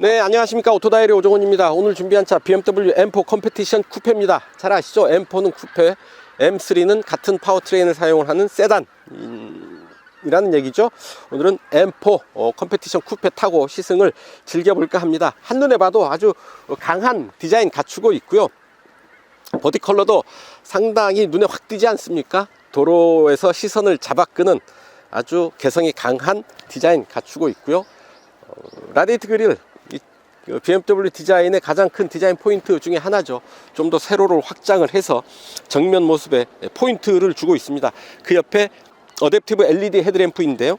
네, 안녕하십니까. 오토다이리 오종훈입니다. 오늘 준비한 차 BMW M4 컴페티션 쿠페입니다. 잘 아시죠? M4는 쿠페, M3는 같은 파워트레인을 사용을 하는 세단 이라는 얘기죠. 오늘은 M4 컴페티션 쿠페 타고 시승을 즐겨볼까 합니다. 한눈에 봐도 아주 강한 디자인 갖추고 있고요. 보디 컬러도 상당히 눈에 확 띄지 않습니까? 도로에서 시선을 잡아끄는 아주 개성이 강한 디자인 갖추고 있고요. 라디에이터 그릴, BMW 디자인의 가장 큰 디자인 포인트 중에 하나죠. 좀 더 세로를 확장을 해서 정면 모습에 포인트를 주고 있습니다. 그 옆에 어댑티브 LED 헤드램프인데요,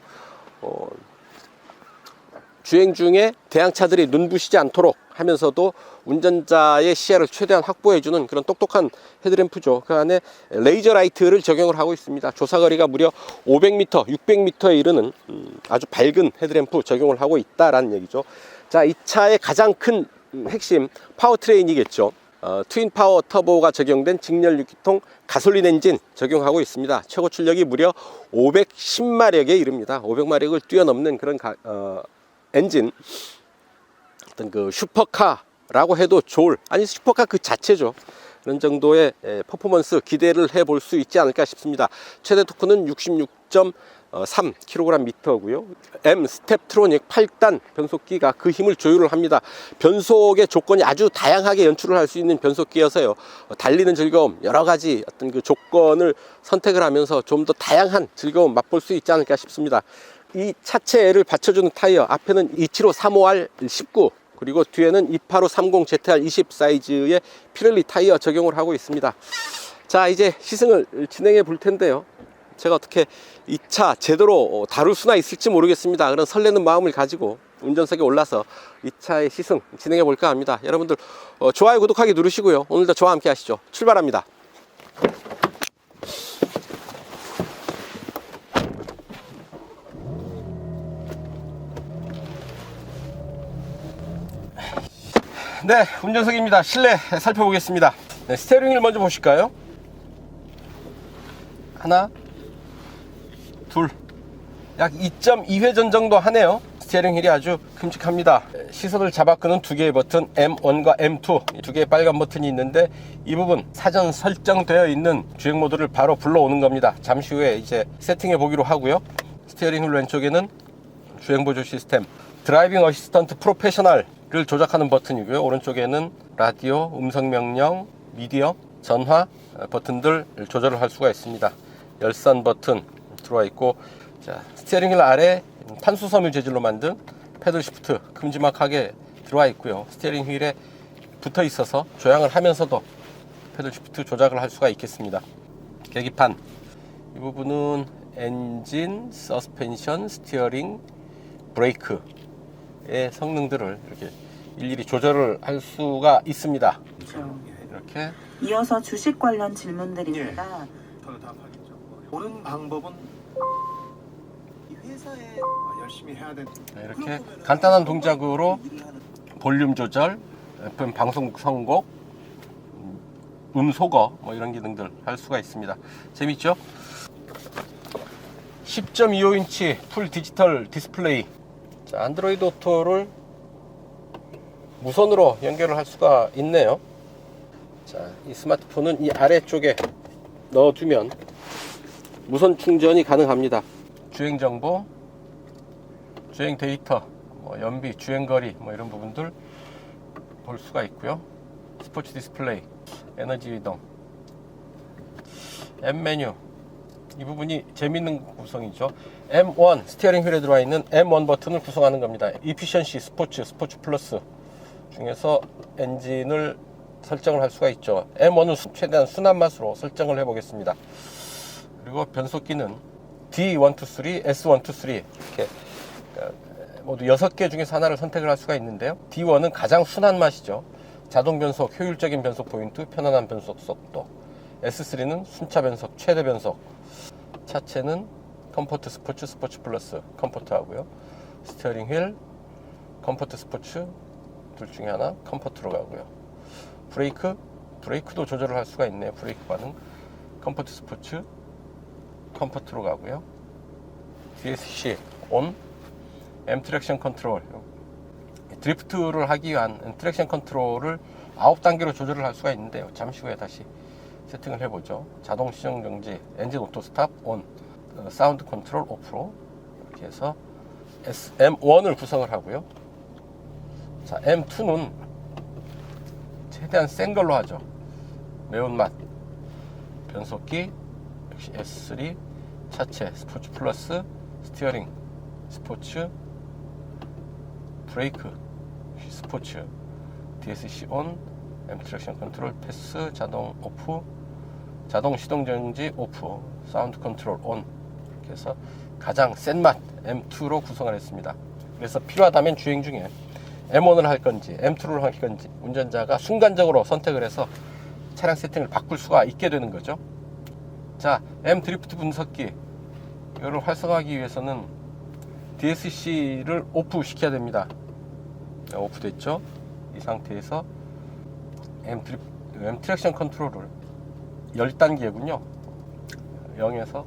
주행 중에 대항차들이 눈부시지 않도록 하면서도 운전자의 시야를 최대한 확보해주는 그런 똑똑한 헤드램프죠. 그 안에 레이저 라이트를 적용을 하고 있습니다. 조사거리가 무려 500m, 600m에 이르는 아주 밝은 헤드램프 적용을 하고 있다라는 얘기죠. 자, 이 차의 가장 큰 핵심 파워트레인이겠죠. 트윈 파워 터보가 적용된 직렬 6기통 가솔린 엔진 적용하고 있습니다. 최고 출력이 무려 510마력에 이릅니다. 500마력을 뛰어넘는 그런 엔진, 어떤 그 슈퍼카라고 해도 좋을, 아니 슈퍼카 그 자체죠. 그런 정도의 퍼포먼스 기대를 해볼 수 있지 않을까 싶습니다. 최대 토크는 66.3kgm고요. M 스텝트로닉 8단 변속기가 그 힘을 조율을 합니다. 변속의 조건이 아주 다양하게 연출을 할 수 있는 변속기여서요, 달리는 즐거움, 여러 가지 어떤 그 조건을 선택을 하면서 좀 더 다양한 즐거움 맛볼 수 있지 않을까 싶습니다. 이 차체를 받쳐주는 타이어, 앞에는 275R19, 그리고 뒤에는 28530ZR20 사이즈의 피렐리 타이어 적용을 하고 있습니다. 자, 이제 시승을 진행해 볼 텐데요, 제가 어떻게 이 차 제대로 다룰 수나 있을지 모르겠습니다. 그런 설레는 마음을 가지고 운전석에 올라서 이 차의 시승 진행해 볼까 합니다. 여러분들 좋아요, 구독하기 누르시고요. 오늘도 저와 함께 하시죠. 출발합니다. 네, 운전석입니다. 실내 살펴보겠습니다. 네, 스티어링 휠 먼저 보실까요? 하나, 둘, 약 2.2회전 정도 하네요. 스티어링 휠이 아주 큼직합니다. 시선을 잡아끄는 두 개의 버튼, M1과 M2 두 개의 빨간 버튼이 있는데, 이 부분 사전 설정되어 있는 주행 모드를 바로 불러오는 겁니다. 잠시 후에 이제 세팅해 보기로 하고요. 스티어링 휠 왼쪽에는 주행 보조 시스템, 드라이빙 어시스턴트 프로페셔널을 조작하는 버튼이고요. 오른쪽에는 라디오, 음성 명령, 미디어, 전화 버튼들 조절을 할 수가 있습니다. 열선 버튼 들어와 있고, 자, 스티어링 휠 아래 탄수섬유 재질로 만든 패들 시프트 큼지막하게 들어와 있고요. 스티어링 휠에 붙어 있어서 조향을 하면서도 패들 시프트 조작을 할 수가 있겠습니다. 계기판, 이 부분은 엔진, 서스펜션, 스티어링, 브레이크의 성능들을 이렇게 일일이 조절을 할 수가 있습니다. 그렇죠. 이렇게 이어서 주식 관련 질문드립니다. 저는 답하겠죠. 보는 방법은 이 회사에 열심히 해야 되는. 이렇게 간단한 동작으로 볼륨 조절, FM 방송 선곡, 음소거 뭐 이런 기능들 할 수가 있습니다. 재밌죠? 10.25인치 풀 디지털 디스플레이. 자, 안드로이드 오토를 무선으로 연결을 할 수가 있네요. 자, 이 스마트폰은 이 아래쪽에 넣어두면 무선 충전이 가능합니다. 주행 정보, 주행 데이터, 뭐 연비, 주행거리 뭐 이런 부분들 볼 수가 있고요. 스포츠 디스플레이, 에너지 이동, M 메뉴, 이 부분이 재밌는 구성이죠. M1 스티어링 휠에 들어와 있는 M1 버튼을 구성하는 겁니다. 이피션시, 스포츠, 스포츠 플러스 중에서 엔진을 설정을 할 수가 있죠. M1은 최대한 순한 맛으로 설정을 해 보겠습니다. 그리고 변속기는 D123, S123 이렇게 모두 6개 중에서 하나를 선택을 할 수가 있는데요. D1은 가장 순한 맛이죠. 자동 변속, 효율적인 변속 포인트, 편안한 변속 속도. S3는 순차 변속, 최대 변속. 차체는 컴포트 스포츠, 스포츠 플러스 컴포트 하고요. 스티어링 휠, 컴포트 스포츠 둘 중에 하나 컴포트로 가고요. 브레이크도 조절을 할 수가 있네요. 브레이크 반응, 컴포트 스포츠, 컴포트로 가고요. DSC 온, M 트랙션 컨트롤 드리프트를 하기 위한 트랙션 컨트롤을 9단계로 조절을 할 수가 있는데요. 잠시 후에 다시 세팅을 해보죠. 자동 시정 정지, 엔진 오토 스탑 온, 사운드 컨트롤 오프로 이렇게 해서 M1을 구성을 하고요. 자, M2는 최대한 센 걸로 하죠. 매운맛, 변속기, 역시 S3, 차체, 스포츠 플러스, 스티어링, 스포츠, 브레이크, 스포츠, DSC 온, M 트랙션 컨트롤 패스, 자동 오프, 자동 시동 정지 오프, 사운드 컨트롤 온. 이렇게 해서 가장 센 맛 M2로 구성을 했습니다. 그래서 필요하다면 주행 중에 M1을 할 건지 M2를 할 건지 운전자가 순간적으로 선택을 해서 차량 세팅을 바꿀 수가 있게 되는 거죠. 자, M 드리프트 분석기 이거를 활성화하기 위해서는 DSC를 오프 시켜야 됩니다. 오프 됐죠? 이 상태에서 M 트랙션 컨트롤을 10단계군요. 0에서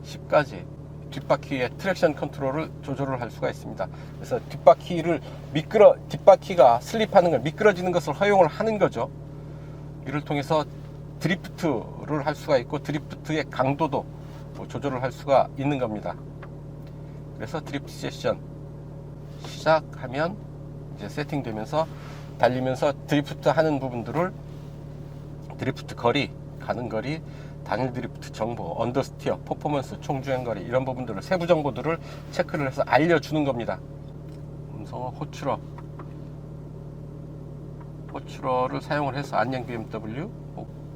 10까지 뒷바퀴의 트랙션 컨트롤을 조절을 할 수가 있습니다. 그래서 뒷바퀴가 슬립하는 걸, 미끄러지는 것을 허용을 하는 거죠. 이를 통해서 드리프트를 할 수가 있고 드리프트의 강도도 조절을 할 수가 있는 겁니다. 그래서 드리프트 세션 시작하면 이제 세팅되면서 달리면서 드리프트 하는 부분들을 드리프트 거리, 가는 거리, 단일 드리프트 정보, 언더스티어, 퍼포먼스, 총주행 거리 이런 부분들을 세부 정보들을 체크를 해서 알려주는 겁니다. 음성어 호출어를 사용을 해서 안녕 BMW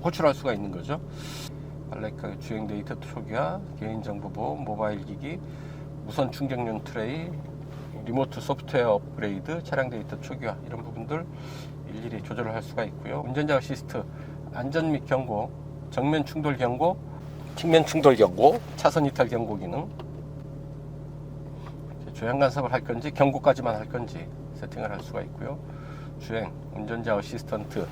호출할 수가 있는 거죠. 알렉카 주행 데이터 초기화, 개인정보 보호, 모바일 기기, 무선 충전용 트레이, 리모트 소프트웨어 업그레이드, 차량 데이터 초기화 이런 부분들 일일이 조절을 할 수가 있고요. 운전자 어시스트, 안전 및 경고, 정면 충돌 경고, 측면 충돌 경고, 차선 이탈 경고 기능, 조향 간섭을 할 건지 경고까지만 할 건지 세팅을 할 수가 있고요. 주행, 운전자 어시스턴트,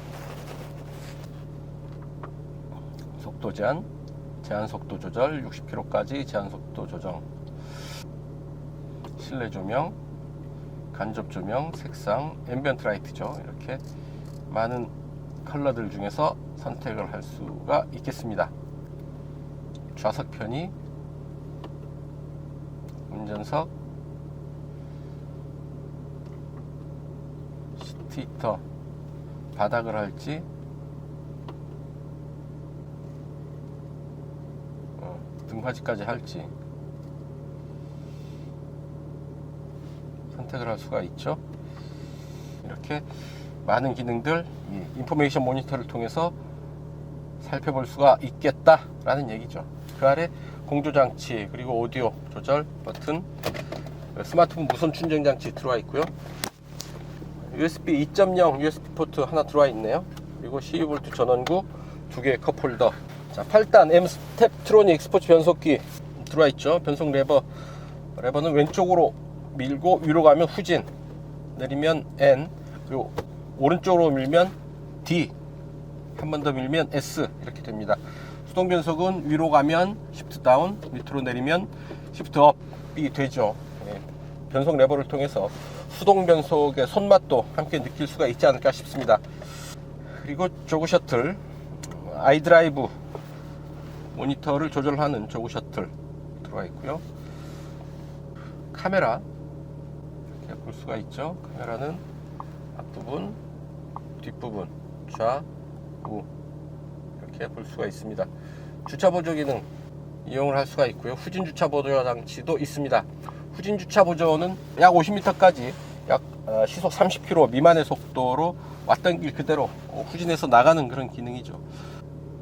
속도 제한, 제한 속도 조절, 60km까지 제한 속도 조정, 실내 조명, 간접 조명, 색상, 앰비언트 라이트죠. 이렇게 많은 컬러들 중에서 선택을 할 수가 있겠습니다. 좌석 편의, 운전석, 시트 히터, 바닥을 할지, 등받이까지 할지 선택을 할 수가 있죠. 이렇게 많은 기능들 이 인포메이션 모니터를 통해서 살펴볼 수가 있겠다라는 얘기죠. 그 아래 공조장치 그리고 오디오 조절 버튼, 스마트폰 무선 충전 장치 들어와 있고요. USB 2.0 USB 포트 하나 들어와 있네요. 그리고 12V 전원구 2개의 컵홀더. 자, 8단 M 스텝트로닉 스포츠 변속기 들어와 있죠. 변속 레버는 왼쪽으로 밀고 위로 가면 후진, 내리면 N, 그리고 오른쪽으로 밀면 D, 한 번 더 밀면 S 이렇게 됩니다. 수동 변속은 위로 가면 시프트 다운, 밑으로 내리면 시프트 업이 되죠. 변속 레버를 통해서 수동 변속의 손맛도 함께 느낄 수가 있지 않을까 싶습니다. 그리고 조그 셔틀, 아이드라이브 모니터를 조절하는 조그 셔틀 들어가 있고요. 카메라 이렇게 볼 수가 있죠. 카메라는 앞부분, 뒷부분, 좌우 이렇게 볼 수가 있습니다. 주차 보조 기능 이용을 할 수가 있고요. 후진 주차 보조 장치도 있습니다. 후진 주차 보조는 약 50m까지 약 시속 30km 미만의 속도로 왔던 길 그대로 후진해서 나가는 그런 기능이죠.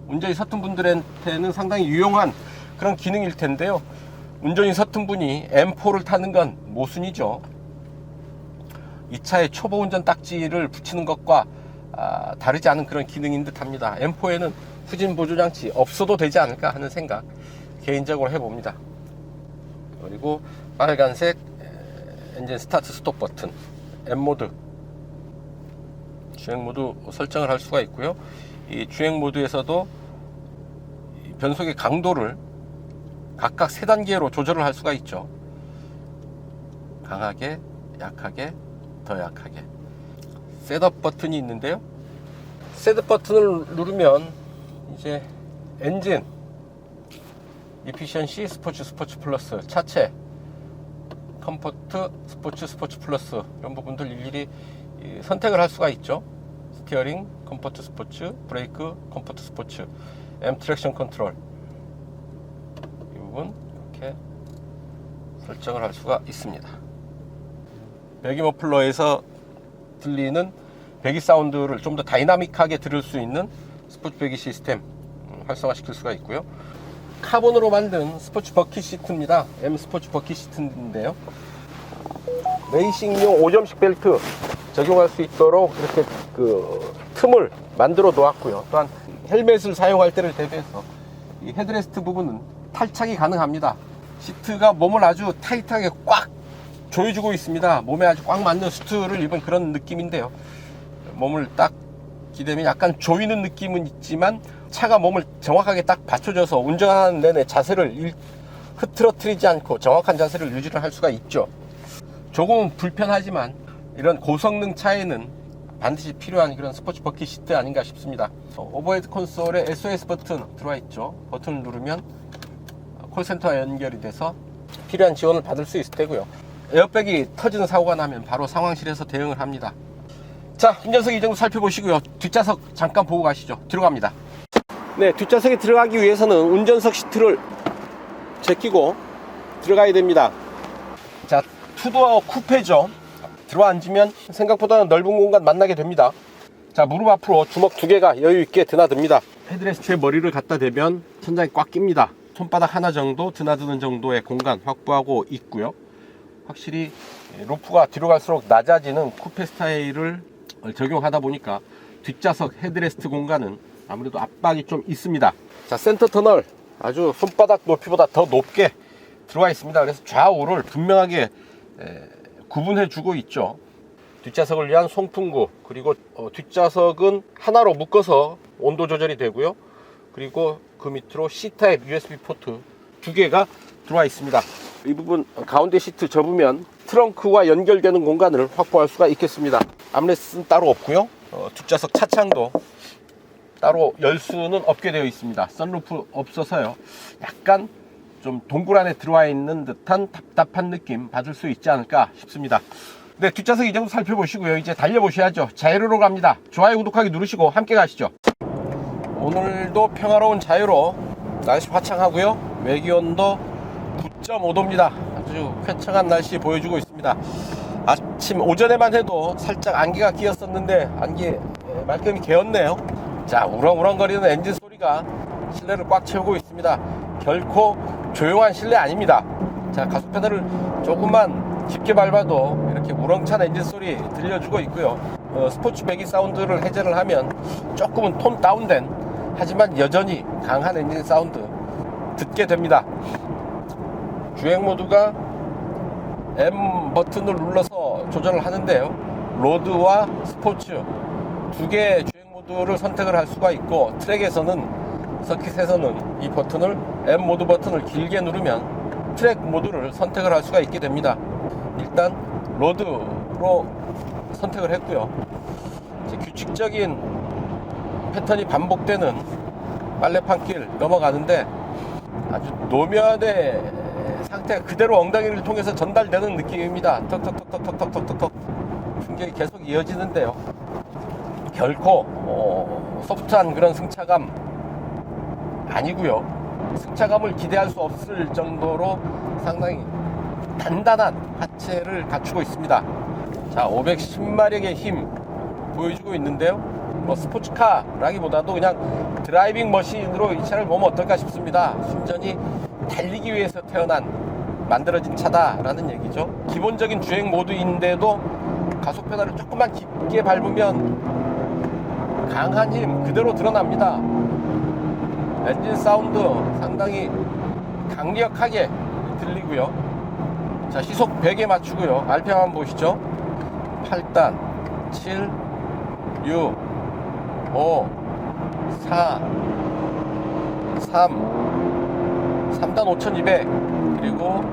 운전이 서툰 분들한테는 상당히 유용한 그런 기능일 텐데요. 운전이 서툰 분이 M4를 타는 건 모순이죠. 이 차에 초보 운전 딱지를 붙이는 것과 다르지 않은 그런 기능인 듯 합니다. M4에는 후진 보조 장치 없어도 되지 않을까 하는 생각 개인적으로 해봅니다. 그리고 빨간색 엔진 스타트 스톱 버튼, M모드 주행 모드 설정을 할 수가 있고요. 이 주행 모드에서도 변속의 강도를 각각 3단계로 조절을 할 수가 있죠. 강하게, 약하게, 더 약하게. 셋업 버튼이 있는데요. 셋업 버튼을 누르면 이제 엔진, 이피션시, 스포츠 플러스, 차체, 컴포트, 스포츠 플러스 이런 부분들 일일이 선택을 할 수가 있죠. 스티어링, 컴포트 스포츠, 브레이크, 컴포트 스포츠, M 트랙션 컨트롤 이 부분 이렇게 설정을 할 수가 있습니다. 배기 머플러에서 들리는 배기 사운드를 좀 더 다이나믹하게 들을 수 있는 스포츠 배기 시스템 활성화시킬 수가 있고요. 카본으로 만든 스포츠 버킷 시트입니다. M 스포츠 버킷 시트인데요. 레이싱용 5점식 벨트 적용할 수 있도록 이렇게 그 틈을 만들어 놓았고요. 또한 헬멧을 사용할 때를 대비해서 이 헤드레스트 부분은 탈착이 가능합니다. 시트가 몸을 아주 타이트하게 꽉 조여주고 있습니다. 몸에 아주 꽉 맞는 수트를 입은 그런 느낌인데요. 몸을 딱 기대면 약간 조이는 느낌은 있지만 차가 몸을 정확하게 딱 받쳐줘서 운전하는 내내 자세를 흐트러뜨리지 않고 정확한 자세를 유지를 할 수가 있죠. 조금은 불편하지만 이런 고성능 차에는 반드시 필요한 그런 스포츠 버킷 시트 아닌가 싶습니다. 오버헤드 콘솔에 SOS 버튼 들어와 있죠. 버튼을 누르면 콜센터와 연결이 돼서 필요한 지원을 받을 수 있을 테고요. 에어백이 터지는 사고가 나면 바로 상황실에서 대응을 합니다. 자, 운전석 이정도 살펴보시고요. 뒷좌석 잠깐 보고 가시죠. 들어갑니다. 네, 뒷좌석에 들어가기 위해서는 운전석 시트를 제끼고 들어가야 됩니다. 자, 투도어 쿠페죠. 들어앉으면 생각보다는 넓은 공간 만나게 됩니다. 자, 무릎 앞으로 주먹 2개가 여유있게 드나듭니다. 헤드레스트에 머리를 갖다 대면 천장이 꽉 낍니다. 손바닥 하나 정도 드나드는 정도의 공간 확보하고 있고요. 확실히 루프가 뒤로 갈수록 낮아지는 쿠페 스타일을 적용하다 보니까 뒷좌석 헤드레스트 공간은 아무래도 압박이 좀 있습니다. 자, 센터 터널 아주 손바닥 높이보다 더 높게 들어가 있습니다. 그래서 좌우를 분명하게 구분해 주고 있죠. 뒷좌석을 위한 송풍구, 그리고 뒷좌석은 하나로 묶어서 온도 조절이 되고요. 그리고 그 밑으로 C타입 USB 포트 2개가 들어와 있습니다. 이 부분 가운데 시트 접으면 트렁크와 연결되는 공간을 확보할 수가 있겠습니다. 암레스트는 따로 없고요. 뒷좌석 차창도 따로 열 수는 없게 되어 있습니다. 선루프 없어서요. 약간 좀 동굴 안에 들어와 있는 듯한 답답한 느낌 받을 수 있지 않을까 싶습니다. 네, 뒷좌석 이 정도 살펴보시고요. 이제 달려보셔야죠. 자유로로 갑니다. 좋아요, 구독하기 누르시고 함께 가시죠. 오늘도 평화로운 자유로 날씨 화창하고요. 외기온도 9.5도입니다. 아주 쾌청한 날씨 보여주고 있습니다. 아침 오전에만 해도 살짝 안개가 끼었었는데 안개 말끔히 개었네요. 자, 우렁우렁거리는 엔진 소리가 실내를 꽉 채우고 있습니다. 결코 조용한 실내 아닙니다. 자, 가속 페달을 조금만 깊게 밟아도 이렇게 우렁찬 엔진 소리 들려주고 있고요. 스포츠 배기 사운드를 해제를 하면 조금은 톤 다운된, 하지만 여전히 강한 엔진 사운드 듣게 됩니다. 주행 모드가 M 버튼을 눌러서 조절을 하는데요. 로드와 스포츠 2개의 주행 모드를 선택을 할 수가 있고, 트랙에서는, 서킷에서는 이 버튼을, M 모드 버튼을 길게 누르면 트랙 모드를 선택을 할 수가 있게 됩니다. 일단 로드로 선택을 했고요. 규칙적인 패턴이 반복되는 빨래판길 넘어가는데 아주 노면의 상태가 그대로 엉덩이를 통해서 전달되는 느낌입니다. 턱턱턱턱턱턱턱턱 충격이 계속 이어지는데요. 결코 소프트한 그런 승차감 아니고요. 승차감을 기대할 수 없을 정도로 상당히 단단한 하체를 갖추고 있습니다. 자, 510마력의 힘 보여주고 있는데요. 뭐 스포츠카라기보다도 그냥 드라이빙 머신으로 이 차를 보면 어떨까 싶습니다. 순전히 달리기 위해서 만들어진 차다라는 얘기죠. 기본적인 주행 모드인데도 가속 페달을 조금만 깊게 밟으면 강한 힘 그대로 드러납니다. 엔진 사운드 상당히 강력하게 들리고요. 자, 시속 100에 맞추고요. RPM 한번 보시죠. 8단 7 6 5 4 3단 5200 그리고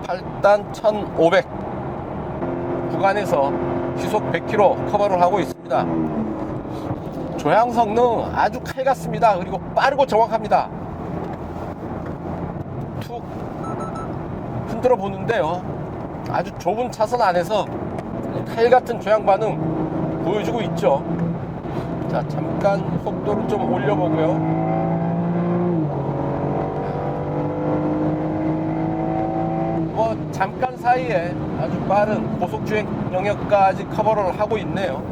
8단 1500 구간에서 시속 100km 커버를 하고 있습니다. 조향 성능 아주 칼 같습니다. 그리고 빠르고 정확합니다. 툭 흔들어 보는데요, 아주 좁은 차선 안에서 칼 같은 조향 반응 보여주고 있죠. 자, 잠깐 속도를 좀 올려보고요. 뭐 잠깐 사이에 아주 빠른 고속주행 영역까지 커버를 하고 있네요.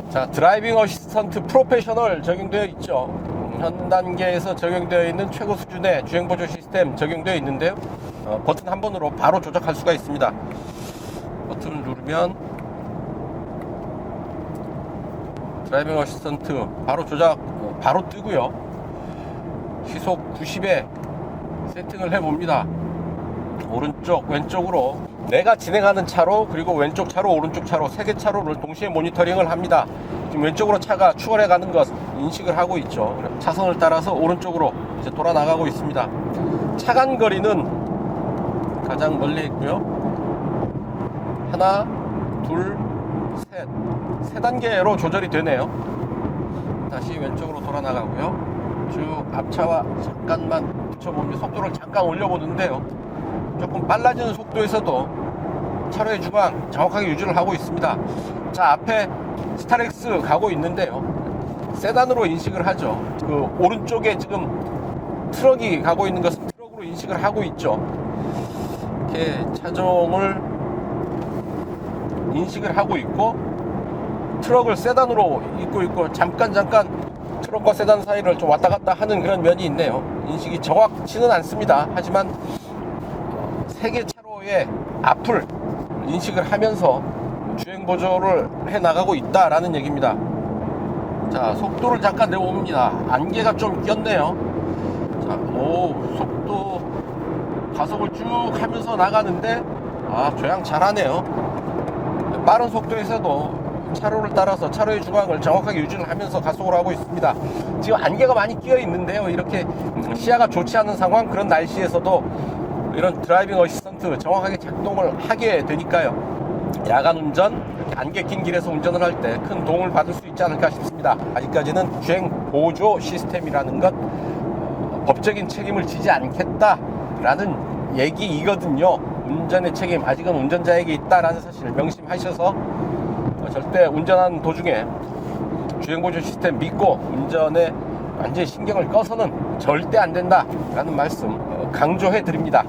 자, 드라이빙 어시스턴트 프로페셔널 적용되어 있죠. 현 단계에서 적용되어 있는 최고 수준의 주행보조 시스템 적용되어 있는데요, 버튼 한 번으로 바로 조작할 수가 있습니다. 버튼을 누르면 드라이빙 어시스턴트 바로 조작 바로 뜨고요. 시속 90에 세팅을 해봅니다. 오른쪽 왼쪽으로 내가 진행하는 차로, 그리고 왼쪽 차로 오른쪽 차로 3개 차로를 동시에 모니터링을 합니다. 지금 왼쪽으로 차가 추월해 가는 것 인식을 하고 있죠. 차선을 따라서 오른쪽으로 이제 돌아 나가고 있습니다. 차간 거리는 가장 멀리 있고요. 하나, 둘, 셋, 세 단계로 조절이 되네요. 다시 왼쪽으로 돌아 나가고요. 쭉 앞차와 잠깐만 붙여보면 속도를 잠깐 올려보는데요, 조금 빨라지는 속도에서도 차로의 주방 정확하게 유지를 하고 있습니다. 자, 앞에 스타렉스 가고 있는데요, 세단으로 인식을 하죠. 그 오른쪽에 지금 트럭이 가고 있는 것은 트럭으로 인식을 하고 있죠. 이렇게 차종을 인식을 하고 있고, 트럭을 세단으로 있고 잠깐 트럭과 세단 사이를 좀 왔다 갔다 하는 그런 면이 있네요. 인식이 정확치는 않습니다. 하지만 3개 차로의 앞을 인식을 하면서 주행 보조를 해 나가고 있다라는 얘기입니다. 자, 속도를 잠깐 내봅니다. 안개가 좀 꼈네요. 자, 속도 가속을 쭉 하면서 나가는데 조향 잘하네요. 빠른 속도에서도 차로를 따라서 차로의 중앙을 정확하게 유지를 하면서 가속을 하고 있습니다. 지금 안개가 많이 끼어 있는데요, 이렇게 시야가 좋지 않은 상황, 그런 날씨에서도 이런 드라이빙 어시스턴트 정확하게 작동을 하게 되니까요, 야간 운전, 이렇게 안개 낀 길에서 운전을 할 때 큰 도움을 받을 수 있지 않을까 싶습니다. 아직까지는 주행 보조 시스템이라는 것, 법적인 책임을 지지 않겠다라는 얘기이거든요. 운전의 책임 아직은 운전자에게 있다라는 사실을 명심하셔서 절대 운전하는 도중에 주행보조 시스템 믿고 운전에 완전히 신경을 꺼서는 절대 안 된다라는 말씀 강조해 드립니다.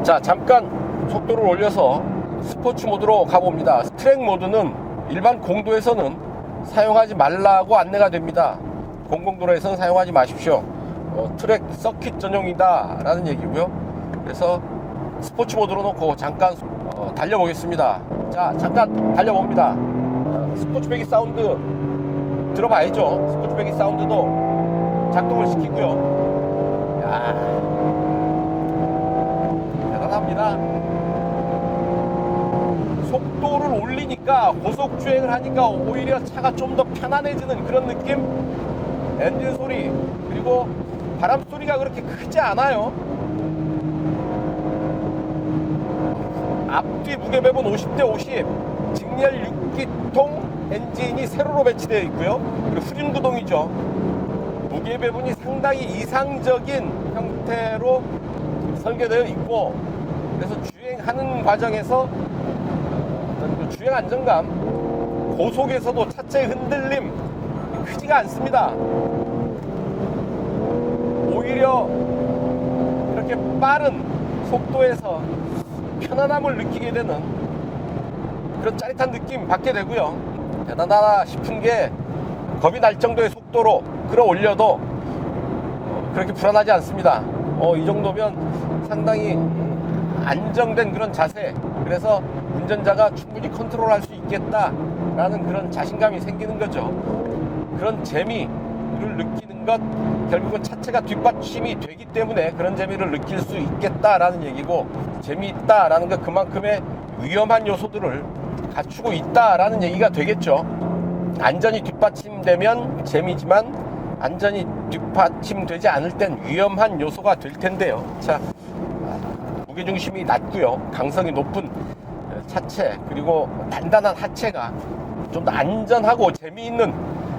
자, 잠깐 속도를 올려서 스포츠 모드로 가봅니다. 트랙 모드는 일반 공도에서는 사용하지 말라고 안내가 됩니다. 공공도로에서는 사용하지 마십시오. 트랙 서킷 전용이다 라는 얘기고요. 그래서 스포츠 모드로 놓고 잠깐 달려보겠습니다. 자, 잠깐 달려봅니다. 스포츠 배기 사운드 들어봐야죠. 스포츠 배기 사운드도 작동을 시키고요. 야, 대단합니다. 속도를 올리니까, 고속 주행을 하니까 오히려 차가 좀 더 편안해지는 그런 느낌. 엔진 소리, 그리고 바람 소리가 그렇게 크지 않아요. 앞뒤 무게 배분 50대 50, 직렬 6기통 엔진이 세로로 배치되어 있고요. 그리고 후륜 구동이죠. 무게 배분이 상당히 이상적인 형태로 설계되어 있고, 그래서 주행하는 과정에서 어떤 주행 안정감, 고속에서도 차체의 흔들림 크지가 않습니다. 오히려 이렇게 빠른 속도에서 편안함을 느끼게 되는 그런 짜릿한 느낌 받게 되고요. 대단하다 싶은 게, 겁이 날 정도의 속도로 끌어올려도 그렇게 불안하지 않습니다. 이 정도면 상당히 안정된 그런 자세, 그래서 운전자가 충분히 컨트롤할 수 있겠다라는 그런 자신감이 생기는 거죠. 그런 재미를 느끼는 것, 결국은 차체가 뒷받침이 되기 때문에 그런 재미를 느낄 수 있겠다라는 얘기고, 재미있다라는 것, 그만큼의 위험한 요소들을 갖추고 있다라는 얘기가 되겠죠. 안전이 뒷받침되면 재미지만 안전이 뒷받침되지 않을 땐 위험한 요소가 될 텐데요. 자, 무게중심이 낮고요, 강성이 높은 차체 그리고 단단한 하체가 좀 더 안전하고 재미있는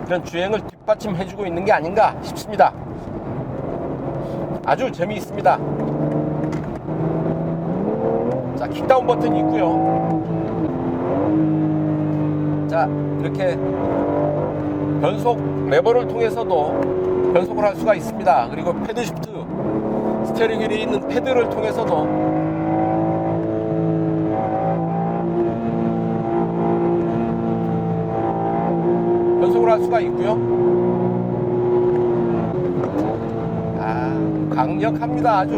그런 주행을 뒷받침해주고 있는 게 아닌가 싶습니다. 아주 재미있습니다. 자, 킥다운 버튼이 있고요. 자, 이렇게 변속 레버를 통해서도 변속을 할 수가 있습니다. 그리고 패드 시프트, 스티어링 휠에 있는 패드를 통해서도 변속을 할 수가 있고요. 아, 강력합니다. 아주.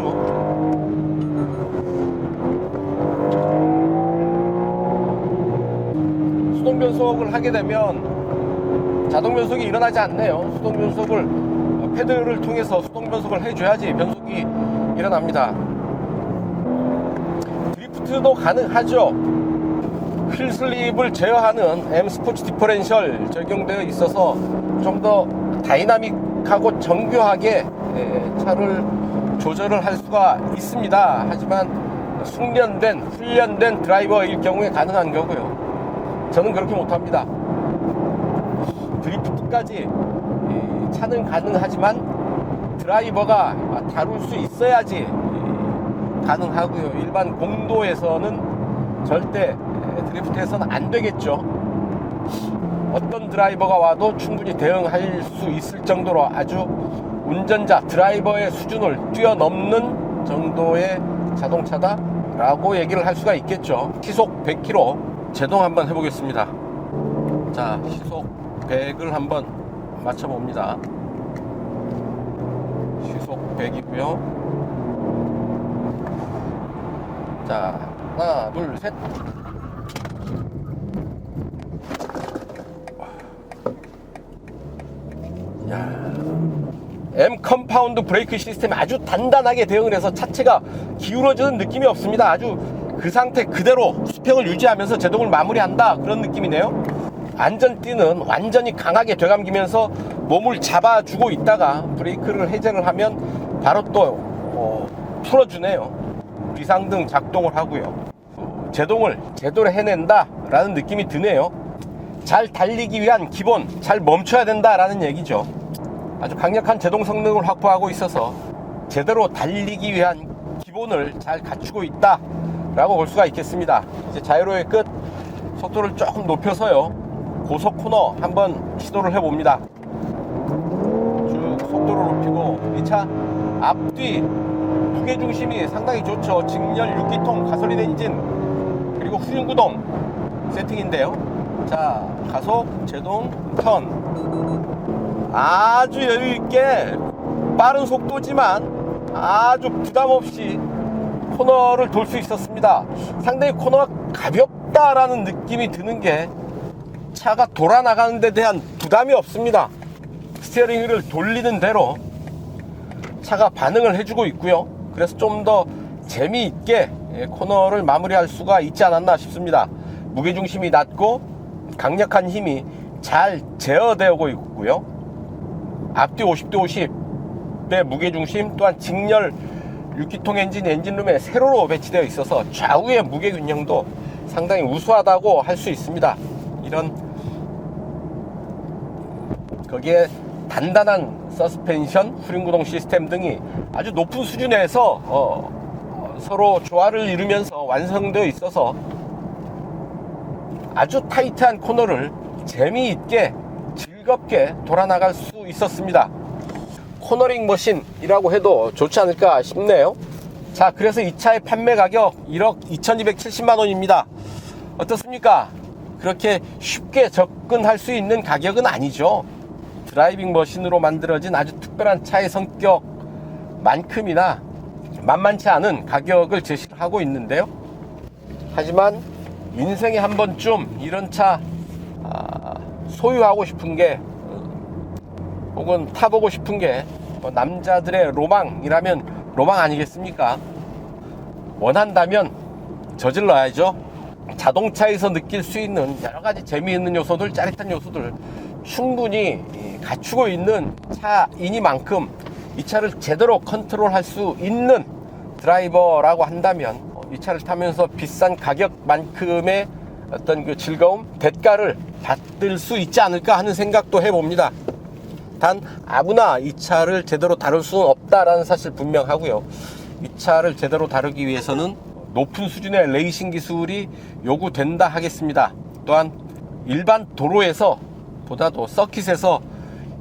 수동 변속을 하게 되면 자동 변속이 일어나지 않네요. 수동 변속을 패드를 통해서 수동 변속을 해줘야지 변속이 일어납니다. 드리프트도 가능하죠. 휠 슬립을 제어하는 M 스포츠 디퍼렌셜 적용되어 있어서 좀 더 다이나믹하고 정교하게 차를 조절을 할 수가 있습니다. 하지만 숙련된 훈련된 드라이버일 경우에 가능한 거고요. 저는 그렇게 못합니다. 드리프트까지 차는 가능하지만 드라이버가 다룰 수 있어야지 가능하고요. 일반 공도에서는 절대 드리프트에서는 안 되겠죠. 어떤 드라이버가 와도 충분히 대응할 수 있을 정도로 아주 운전자 드라이버의 수준을 뛰어넘는 정도의 자동차다 라고 얘기를 할 수가 있겠죠. 시속 100km 제동 한번 해보겠습니다. 자, 시속 100을 한번 맞춰봅니다. 시속 100이고요. 자, 하나, 둘, 셋. 야, M 컴파운드 브레이크 시스템이 아주 단단하게 대응을 해서 차체가 기울어지는 느낌이 없습니다. 아주 그 상태 그대로 수평을 유지하면서 제동을 마무리한다 그런 느낌이네요. 안전띠는 완전히 강하게 되감기면서 몸을 잡아주고 있다가 브레이크를 해제를 하면 바로 또 풀어주네요. 비상등 작동을 하고요. 제동을 제대로 해낸다 라는 느낌이 드네요. 잘 달리기 위한 기본, 잘 멈춰야 된다 라는 얘기죠. 아주 강력한 제동 성능을 확보하고 있어서 제대로 달리기 위한 기본을 잘 갖추고 있다 라고 볼 수가 있겠습니다. 이제 자이로의 끝 속도를 조금 높여서요, 고속 코너 한번 시도를 해봅니다. 쭉 속도를 높이고, 이 차 앞뒤 무게중심이 상당히 좋죠. 직렬 6기통 가솔린 엔진 그리고 후륜구동 세팅인데요. 자, 가속, 제동, 턴 아주 여유있게 빠른 속도지만 아주 부담없이 코너를 돌 수 있었습니다. 상당히 코너가 가볍다라는 느낌이 드는 게 차가 돌아나가는 데 대한 부담이 없습니다. 스티어링 휠을 돌리는 대로 차가 반응을 해주고 있고요. 그래서 좀 더 재미있게 코너를 마무리할 수가 있지 않았나 싶습니다. 무게중심이 낮고 강력한 힘이 잘 제어되고 있고요. 앞뒤 50대 50의 무게중심, 또한 직렬 6기통 엔진룸에 세로로 배치되어 있어서 좌우의 무게균형도 상당히 우수하다고 할 수 있습니다. 이런 거기에 단단한 서스펜션, 후륜구동 시스템 등이 아주 높은 수준에서 서로 조화를 이루면서 완성되어 있어서 아주 타이트한 코너를 재미있게 즐겁게 돌아나갈 수 있었습니다. 코너링 머신이라고 해도 좋지 않을까 싶네요. 자, 그래서 이 차의 판매 가격 1억 2270만 원입니다. 어떻습니까? 그렇게 쉽게 접근할 수 있는 가격은 아니죠. 드라이빙 머신으로 만들어진 아주 특별한 차의 성격만큼이나 만만치 않은 가격을 제시를 하고 있는데요. 하지만 인생에 한 번쯤 이런 차 소유하고 싶은 게, 혹은 타보고 싶은 게 남자들의 로망이라면 로망 아니겠습니까? 원한다면 저질러야죠. 자동차에서 느낄 수 있는 여러 가지 재미있는 요소들, 짜릿한 요소들 충분히 갖추고 있는 차이니만큼 이 차를 제대로 컨트롤할 수 있는 드라이버라고 한다면 이 차를 타면서 비싼 가격만큼의 어떤 그 즐거움, 대가를 받을 수 있지 않을까 하는 생각도 해봅니다. 단 아무나 이 차를 제대로 다룰 수는 없다라는 사실 분명하고요. 이 차를 제대로 다루기 위해서는 높은 수준의 레이싱 기술이 요구된다 하겠습니다. 또한 일반 도로에서 보다도 서킷에서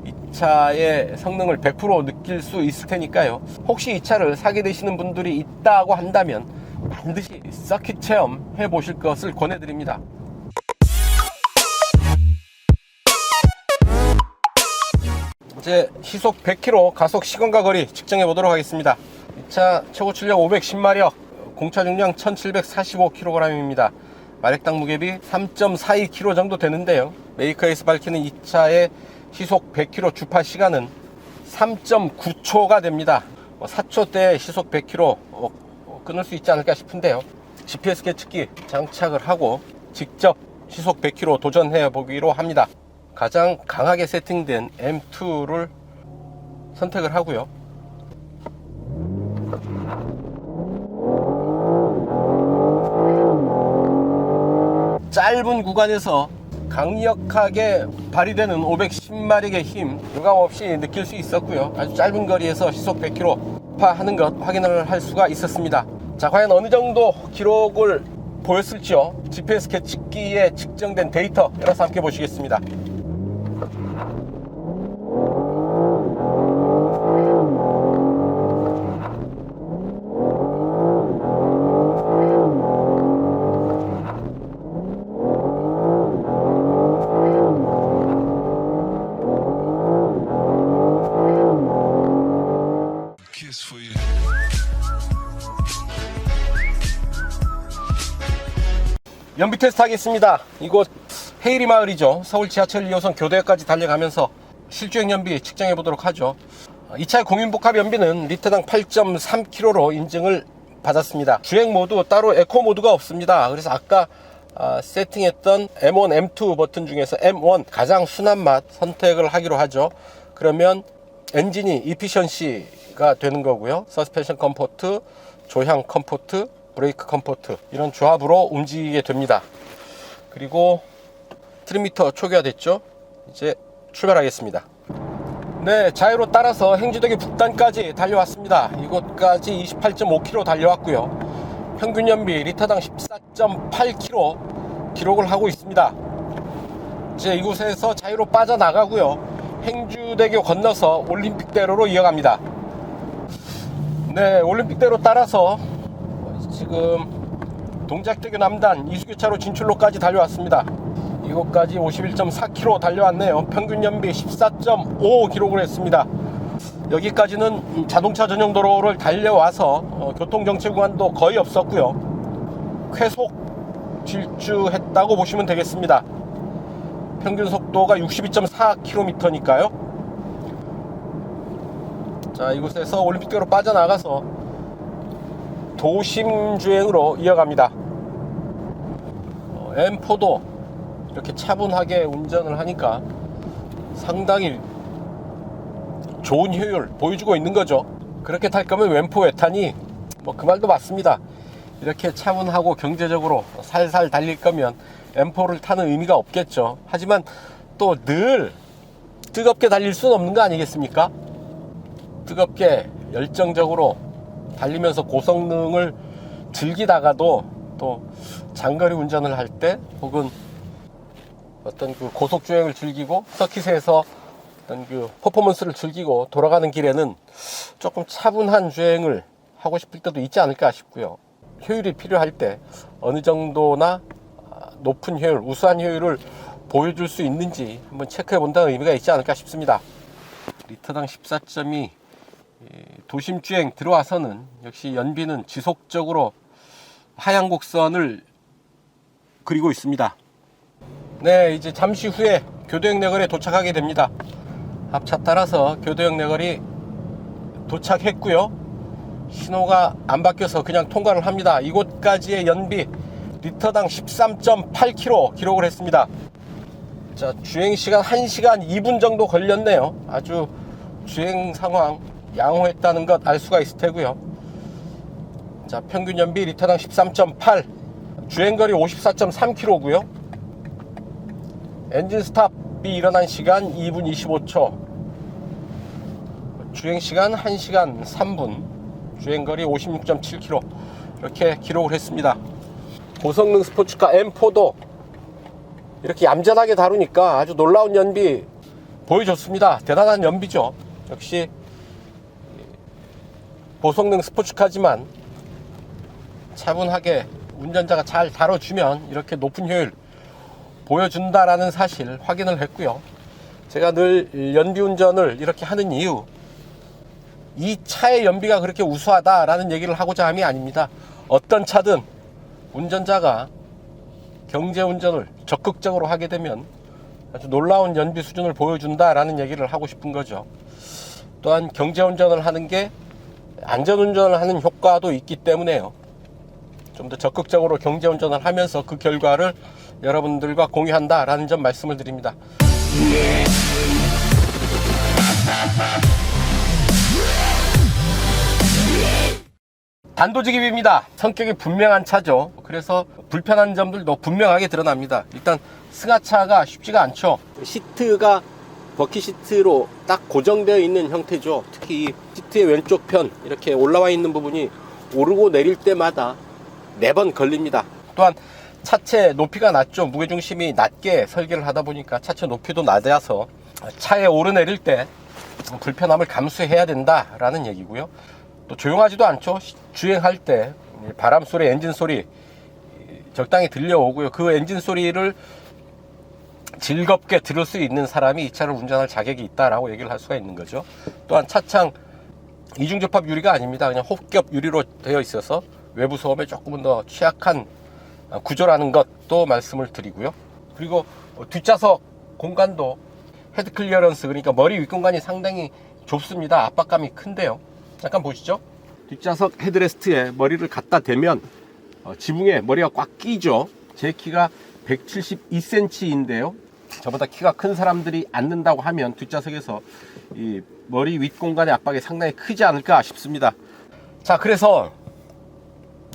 이 차의 성능을 100% 느낄 수 있을 테니까요. 혹시 이 차를 사게 되시는 분들이 있다고 한다면 반드시 서킷 체험 해보실 것을 권해드립니다. 이제 시속 100km 가속 시간과 거리 측정해 보도록 하겠습니다. 이 차 최고 출력 510마력, 공차 중량 1745kg입니다. 마력당 무게비 3.42kg 정도 되는데요. 메이커에서 밝히는 이 차의 시속 100km 주파 시간은 3.9초가 됩니다. 4초대 시속 100km 끊을 수 있지 않을까 싶은데요. GPS 계측기 장착을 하고 직접 시속 100km 도전해 보기로 합니다. 가장 강하게 세팅된 M2를 선택을 하고요. 짧은 구간에서 강력하게 발휘되는 510마력의 힘 유감없이 느낄 수 있었고요. 아주 짧은 거리에서 시속 100km 하는 것 확인을 할 수가 있었습니다. 자, 과연 어느 정도 기록을 보였을지요. GPS 계측기에 측정된 데이터 여러분 함께 보시겠습니다. 연비 테스트 하겠습니다. 이곳 헤이리 마을이죠. 서울 지하철 2호선 교대역까지 달려가면서 실주행 연비 측정해 보도록 하죠. 이 차의 공인복합 연비는 리터당 8.3km로 인증을 받았습니다. 주행 모드 따로 에코 모드가 없습니다. 그래서 아까 세팅했던 M1, M2 버튼 중에서 M1 가장 순한 맛 선택을 하기로 하죠. 그러면 엔진이 이피션시가 되는 거고요. 서스펜션 컴포트, 조향 컴포트, 브레이크 컴포트 이런 조합으로 움직이게 됩니다. 그리고 트림미터 초기화됐죠. 이제 출발하겠습니다. 네, 자유로 따라서 행주대교 북단까지 달려왔습니다. 이곳까지 28.5km 달려왔고요. 평균 연비 리터당 14.8km 기록을 하고 있습니다. 이제 이곳에서 자유로 빠져나가고요. 행주대교 건너서 올림픽대로로 이어갑니다. 네, 올림픽대로 따라서 지금 동작대교 남단 이수교차로 진출로까지 달려왔습니다. 이곳까지 51.4km 달려왔네요. 평균 연비 14.5 기록을 했습니다. 여기까지는 자동차 전용 도로를 달려와서 교통정체 구간도 거의 없었고요. 쾌속 질주했다고 보시면 되겠습니다. 평균 속도가 62.4km니까요. 자, 이곳에서 올림픽대로 빠져나가서 도심 주행으로 이어갑니다. M4도 이렇게 차분하게 운전을 하니까 상당히 좋은 효율 보여주고 있는 거죠. 그렇게 탈 거면 웬포 외탄이 그 말도 맞습니다. 이렇게 차분하고 경제적으로 살살 달릴 거면 M4를 타는 의미가 없겠죠. 하지만 또 늘 뜨겁게 달릴 수는 없는 거 아니겠습니까? 뜨겁게 열정적으로 달리면서 고성능을 즐기다가도 또 장거리 운전을 할 때 혹은 어떤 그 고속 주행을 즐기고 서킷에서 어떤 그 퍼포먼스를 즐기고 돌아가는 길에는 조금 차분한 주행을 하고 싶을 때도 있지 않을까 싶고요. 효율이 필요할 때 어느 정도나 높은 효율, 우수한 효율을 보여줄 수 있는지 한번 체크해 본다는 의미가 있지 않을까 싶습니다. 리터당 14.2 도심 주행 들어와서는 역시 연비는 지속적으로 하향 곡선을 그리고 있습니다. 네, 이제 잠시 후에 교대역 내거리에 도착하게 됩니다. 앞차 따라서 교대역 내거리 도착했고요. 신호가 안 바뀌어서 그냥 통과를 합니다. 이곳까지의 연비 리터당 13.8km 기록을 했습니다. 자, 주행시간 1시간 2분 정도 걸렸네요. 아주 주행 상황 양호했다는 것 알 수가 있을 테고요. 자, 평균 연비 리터당 13.8, 주행거리 54.3km고요. 엔진 스탑이 일어난 시간 2분 25초, 주행시간 1시간 3분, 주행거리 56.7km 이렇게 기록을 했습니다. 고성능 스포츠카 M4도 이렇게 얌전하게 다루니까 아주 놀라운 연비 보여줬습니다. 대단한 연비죠. 역시 고성능 스포츠카지만 차분하게 운전자가 잘 다뤄주면 이렇게 높은 효율 보여준다라는 사실 확인을 했고요. 제가 늘 연비 운전을 이렇게 하는 이유, 이 차의 연비가 그렇게 우수하다라는 얘기를 하고자 함이 아닙니다. 어떤 차든 운전자가 경제 운전을 적극적으로 하게 되면 아주 놀라운 연비 수준을 보여준다라는 얘기를 하고 싶은 거죠. 또한 경제 운전을 하는 게 안전 운전을 하는 효과도 있기 때문에요. 좀 더 적극적으로 경제 운전을 하면서 그 결과를 여러분들과 공유한다라는 점 말씀을 드립니다. 단도직입입니다. 성격이 분명한 차죠. 그래서 불편한 점들도 분명하게 드러납니다. 일단 승하차가 쉽지가 않죠. 시트가 버킷 시트로 딱 고정되어 있는 형태죠. 특히 이 시트의 왼쪽 편 이렇게 올라와 있는 부분이 오르고 내릴 때마다 4번 걸립니다. 또한 차체 높이가 낮죠. 무게중심이 낮게 설계를 하다 보니까 차체 높이도 낮아서 차에 오르내릴 때 불편함을 감수해야 된다라는 얘기고요. 또 조용하지도 않죠. 주행할 때 바람 소리, 엔진 소리 적당히 들려오고요. 그 엔진 소리를 즐겁게 들을 수 있는 사람이 이 차를 운전할 자격이 있다라고 얘기를 할 수가 있는 거죠. 또한 차창 이중접합 유리가 아닙니다. 그냥 홉겹 유리로 되어 있어서 외부 소음에 조금은 더 취약한 구조라는 것도 말씀을 드리고요. 그리고 뒷좌석 공간도 헤드 클리어런스, 그러니까 머리 윗공간이 상당히 좁습니다. 압박감이 큰데요. 잠깐 보시죠. 뒷좌석 헤드레스트에 머리를 갖다 대면 지붕에 머리가 꽉 끼죠. 제 키가 172cm인데요. 저보다 키가 큰 사람들이 앉는다고 하면 뒷좌석에서 이 머리 윗공간의 압박이 상당히 크지 않을까 싶습니다. 자, 그래서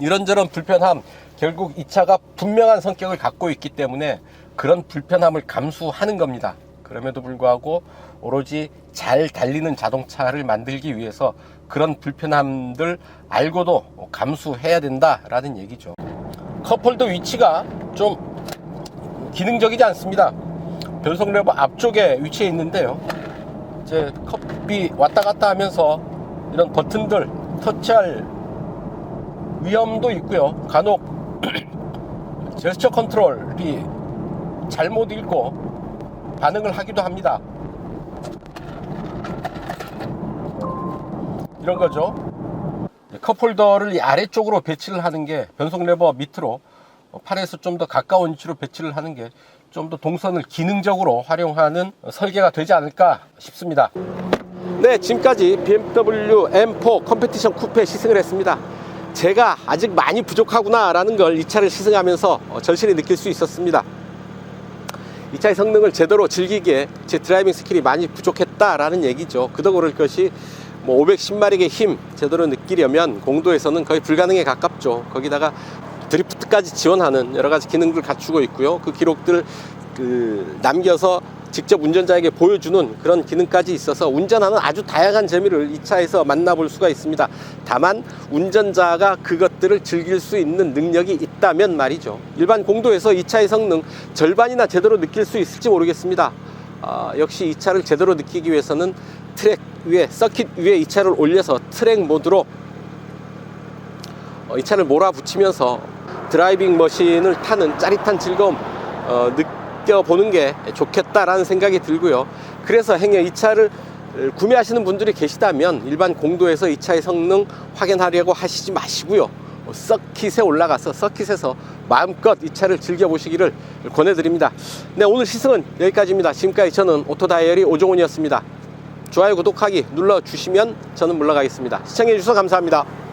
이런저런 불편함, 결국 이 차가 분명한 성격을 갖고 있기 때문에 그런 불편함을 감수하는 겁니다. 그럼에도 불구하고 오로지 잘 달리는 자동차를 만들기 위해서 그런 불편함들 알고도 감수해야 된다라는 얘기죠. 컵홀더 위치가 좀 기능적이지 않습니다. 변속 레버 앞쪽에 위치해 있는데요. 이제 컵이 왔다 갔다 하면서 이런 버튼들 터치할 위험도 있고요. 간혹 제스처 컨트롤이 잘못 읽고 반응을 하기도 합니다. 이런 거죠. 컵홀더를 이 아래쪽으로 배치를 하는 게, 변속 레버 밑으로 팔에서 좀 더 가까운 위치로 배치를 하는 게 좀 더 동선을 기능적으로 활용하는 설계가 되지 않을까 싶습니다. 네, 지금까지 BMW M4 컴페티션 쿠페 시승을 했습니다. 제가 아직 많이 부족하구나 라는 걸 이 차를 시승하면서 절실히 느낄 수 있었습니다. 이 차의 성능을 제대로 즐기기에 제 드라이빙 스킬이 많이 부족했다라는 얘기죠. 그도 그럴 것이 510마력의 힘 제대로 느끼려면 공도에서는 거의 불가능에 가깝죠. 거기다가 드리프트까지 지원하는 여러 가지 기능들 갖추고 있고요. 그 기록들 남겨서 직접 운전자에게 보여주는 그런 기능까지 있어서 운전하는 아주 다양한 재미를 이 차에서 만나볼 수가 있습니다. 다만 운전자가 그것들을 즐길 수 있는 능력이 있다면 말이죠. 일반 공도에서 이 차의 성능 절반이나 제대로 느낄 수 있을지 모르겠습니다. 역시 이 차를 제대로 느끼기 위해서는 트랙 위에, 서킷 위에 이 차를 올려서 트랙 모드로 이 차를 몰아붙이면서 드라이빙 머신을 타는 짜릿한 즐거움 느껴보는 게 좋겠다라는 생각이 들고요. 그래서 행여 이 차를 구매하시는 분들이 계시다면 일반 공도에서 이 차의 성능 확인하려고 하시지 마시고요. 서킷에 올라가서 서킷에서 마음껏 이 차를 즐겨보시기를 권해드립니다. 네, 오늘 시승은 여기까지입니다. 지금까지 저는 오토다이어리 오종훈이었습니다. 좋아요, 구독하기 눌러주시면 저는 물러가겠습니다. 시청해주셔서 감사합니다.